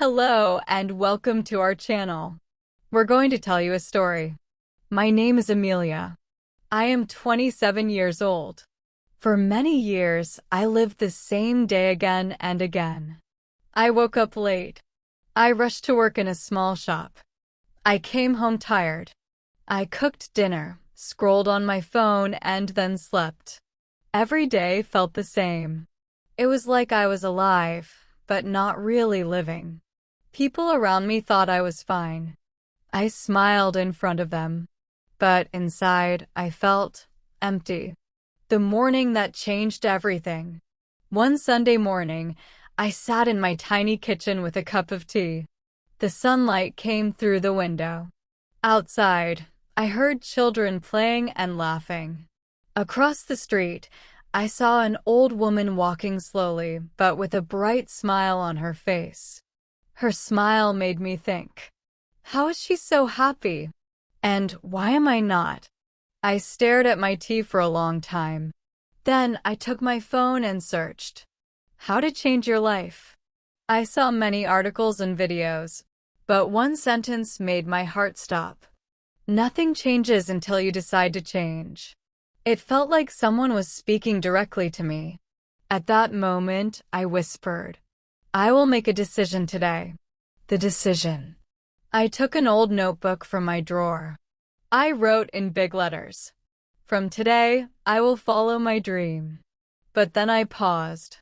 Hello and welcome to our channel. We're going to tell you a story. My name is Amelia. I am 27 years old. For many years, I lived the same day again and again. I woke up late. I rushed to work in a small shop. I came home tired. I cooked dinner, scrolled on my phone, and then slept. Every day felt the same. It was like I was alive, but not really living. People around me thought I was fine. I smiled in front of them, but inside I felt empty. The morning that changed everything. One Sunday morning, I sat in my tiny kitchen with a cup of tea. The sunlight came through the window. Outside, I heard children playing and laughing. Across the street, I saw an old woman walking slowly, but with a bright smile on her face. Her smile made me think, how is she so happy? And why am I not? I stared at my tea for a long time. Then I took my phone and searched. How to change your life. I saw many articles and videos, but one sentence made my heart stop. Nothing changes until you decide to change. It felt like someone was speaking directly to me. At that moment, I whispered, I will make a decision today. The decision. I took an old notebook from my drawer. I wrote in big letters, from today, I will follow my dream. But then I paused.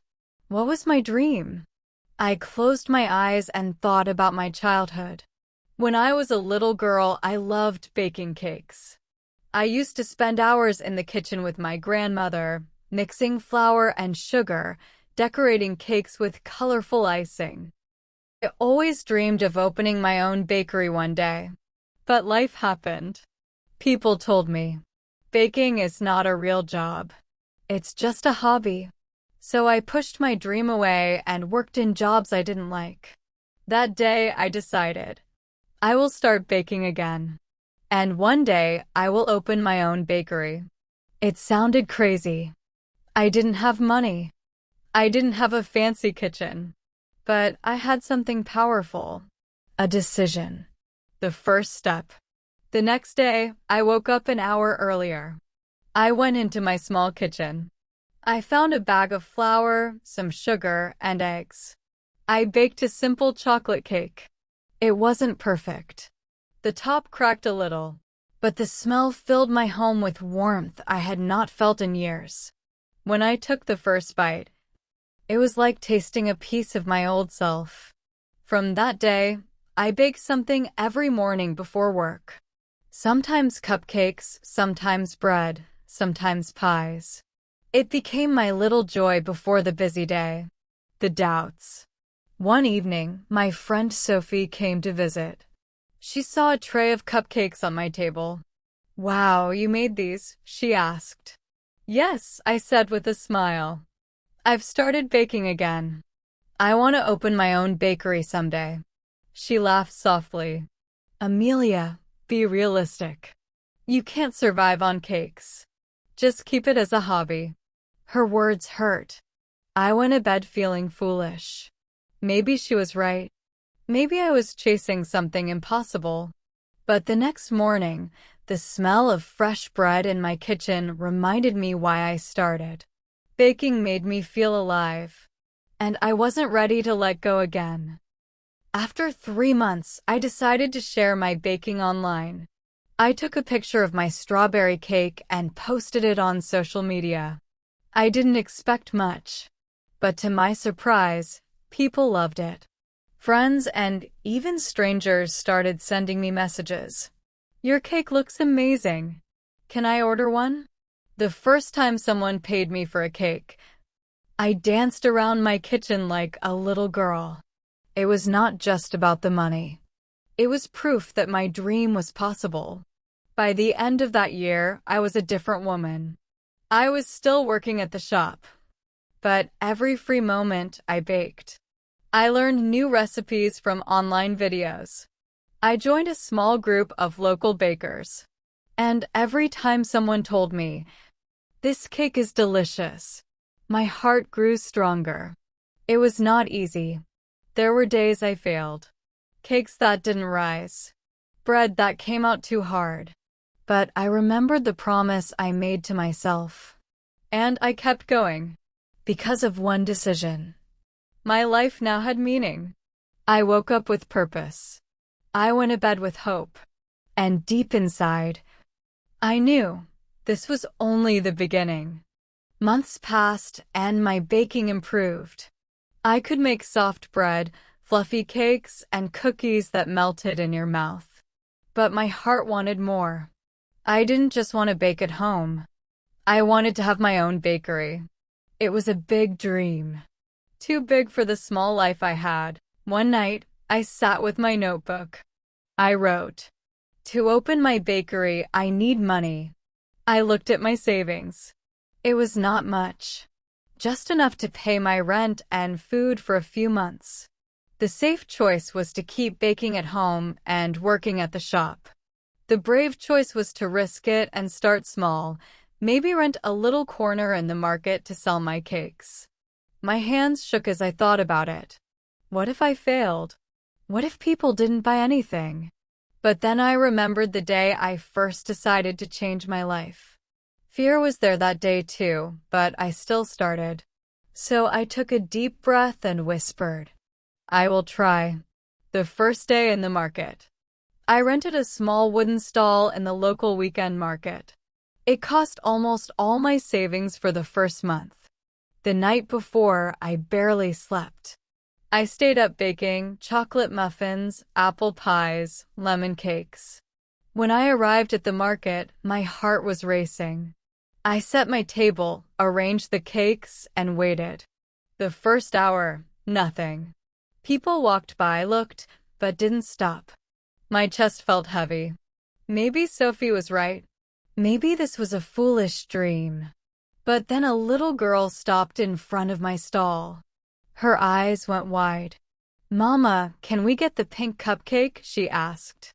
What was my dream? I closed my eyes and thought about my childhood. When I was a little girl, I loved baking cakes. I used to spend hours in the kitchen with my grandmother, mixing flour and sugar, decorating cakes with colorful icing. I always dreamed of opening my own bakery one day. But life happened. People told me, baking is not a real job. It's just a hobby. So I pushed my dream away and worked in jobs I didn't like. That day I decided, I will start baking again. And one day I will open my own bakery. It sounded crazy. I didn't have money. I didn't have a fancy kitchen. But I had something powerful. A decision. The first step. The next day, I woke up an hour earlier. I went into my small kitchen. I found a bag of flour, some sugar, and eggs. I baked a simple chocolate cake. It wasn't perfect. The top cracked a little, but the smell filled my home with warmth I had not felt in years. When I took the first bite, it was like tasting a piece of my old self. From that day, I baked something every morning before work. Sometimes cupcakes, sometimes bread, sometimes pies. It became my little joy before the busy day. The doubts. One evening, my friend Sophie came to visit. She saw a tray of cupcakes on my table. Wow, you made these? She asked. Yes, I said with a smile. I've started baking again. I want to open my own bakery someday. She laughed softly. Amelia, be realistic. You can't survive on cakes. Just keep it as a hobby. Her words hurt. I went to bed feeling foolish. Maybe she was right. Maybe I was chasing something impossible. But the next morning, the smell of fresh bread in my kitchen reminded me why I started. Baking made me feel alive, and I wasn't ready to let go again. After 3 months, I decided to share my baking online. I took a picture of my strawberry cake and posted it on social media. I didn't expect much, but to my surprise, people loved it. Friends and even strangers started sending me messages. Your cake looks amazing. Can I order one? The first time someone paid me for a cake, I danced around my kitchen like a little girl. It was not just about the money. It was proof that my dream was possible. By the end of that year, I was a different woman. I was still working at the shop, but every free moment I baked. I learned new recipes from online videos. I joined a small group of local bakers. And every time someone told me, this cake is delicious, my heart grew stronger. It was not easy. There were days I failed. Cakes that didn't rise. Bread that came out too hard. But I remembered the promise I made to myself. And I kept going. Because of one decision. My life now had meaning. I woke up with purpose. I went to bed with hope. And deep inside, I knew this was only the beginning. Months passed and my baking improved. I could make soft bread, fluffy cakes, and cookies that melted in your mouth. But my heart wanted more. I didn't just want to bake at home. I wanted to have my own bakery. It was a big dream. Too big for the small life I had. One night, I sat with my notebook. I wrote, "To open my bakery, I need money." I looked at my savings. It was not much. Just enough to pay my rent and food for a few months. The safe choice was to keep baking at home and working at the shop. The brave choice was to risk it and start small, maybe rent a little corner in the market to sell my cakes. My hands shook as I thought about it. What if I failed? What if people didn't buy anything? But then I remembered the day I first decided to change my life. Fear was there that day too, but I still started. So I took a deep breath and whispered, "I will try." The first day in the market, I rented a small wooden stall in the local weekend market. It cost almost all my savings for the first month. The night before, I barely slept. I stayed up baking chocolate muffins, apple pies, lemon cakes. When I arrived at the market, my heart was racing. I set my table, arranged the cakes, and waited. The first hour, nothing. People walked by, looked, but didn't stop. My chest felt heavy. Maybe Sophie was right. Maybe this was a foolish dream. But then a little girl stopped in front of my stall. Her eyes went wide. "Mama, can we get the pink cupcake?" she asked.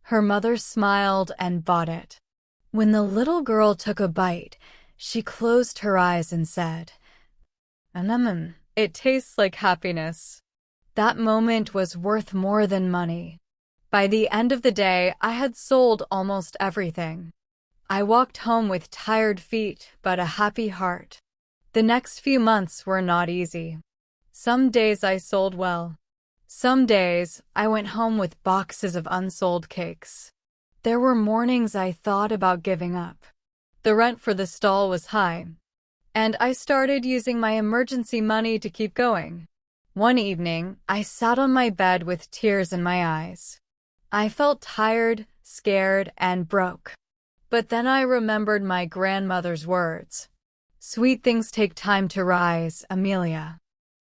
Her mother smiled and bought it. When the little girl took a bite, she closed her eyes and said, It tastes like happiness." That moment was worth more than money. By the end of the day, I had sold almost everything. I walked home with tired feet, but a happy heart. The next few months were not easy. Some days I sold well. Some days, I went home with boxes of unsold cakes. There were mornings I thought about giving up. The rent for the stall was high. And I started using my emergency money to keep going. One evening, I sat on my bed with tears in my eyes. I felt tired, scared, and broke. But then I remembered my grandmother's words. "Sweet things take time to rise, Amelia.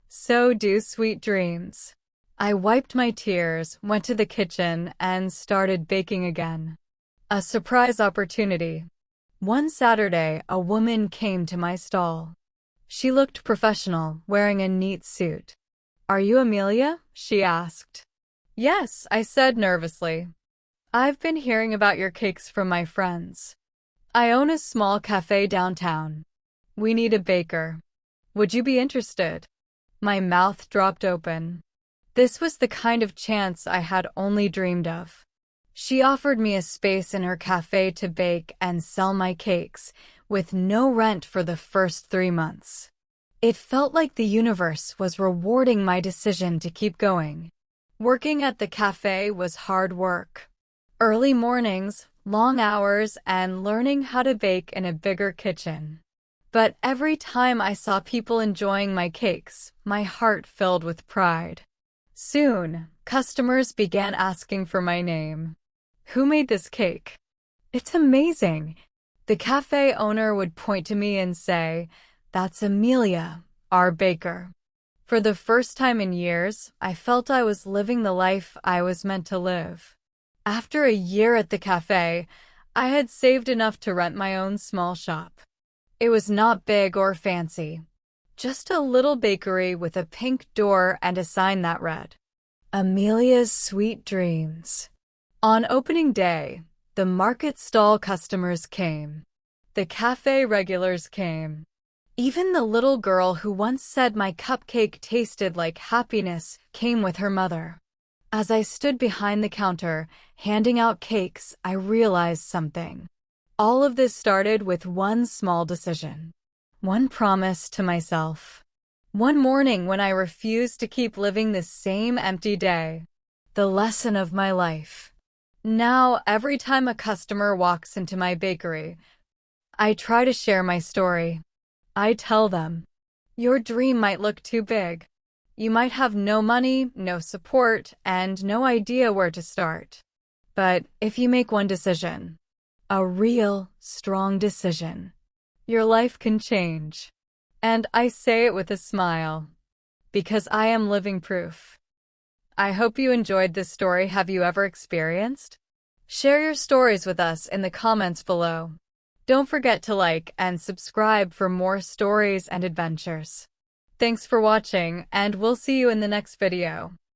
So do sweet dreams." I wiped my tears, went to the kitchen, and started baking again. A surprise opportunity. One Saturday, a woman came to my stall. She looked professional, wearing a neat suit. "Are you Amelia?" she asked. "Yes," I said nervously. "I've been hearing about your cakes from my friends. I own a small cafe downtown. We need a baker. Would you be interested?" My mouth dropped open. This was the kind of chance I had only dreamed of. She offered me a space in her cafe to bake and sell my cakes, with no rent for the first 3 months. It felt like the universe was rewarding my decision to keep going. Working at the cafe was hard work. Early mornings, long hours, and learning how to bake in a bigger kitchen. But every time I saw people enjoying my cakes, my heart filled with pride. Soon, customers began asking for my name. "Who made this cake? It's amazing." The cafe owner would point to me and say, "That's Amelia, our baker." For the first time in years, I felt I was living the life I was meant to live. After a year at the cafe, I had saved enough to rent my own small shop. It was not big or fancy. Just a little bakery with a pink door and a sign that read, "Amelia's Sweet Dreams." On opening day, the market stall customers came. The cafe regulars came. Even the little girl who once said my cupcake tasted like happiness came with her mother. As I stood behind the counter, handing out cakes, I realized something. All of this started with one small decision. One promise to myself. One morning when I refused to keep living the same empty day. The lesson of my life. Now, every time a customer walks into my bakery, I try to share my story. I tell them, your dream might look too big. You might have no money, no support, and no idea where to start. But if you make one decision, a real, strong decision, your life can change. And I say it with a smile, because I am living proof. I hope you enjoyed this story. Have you ever experienced? Share your stories with us in the comments below. Don't forget to like and subscribe for more stories and adventures. Thanks for watching, and we'll see you in the next video.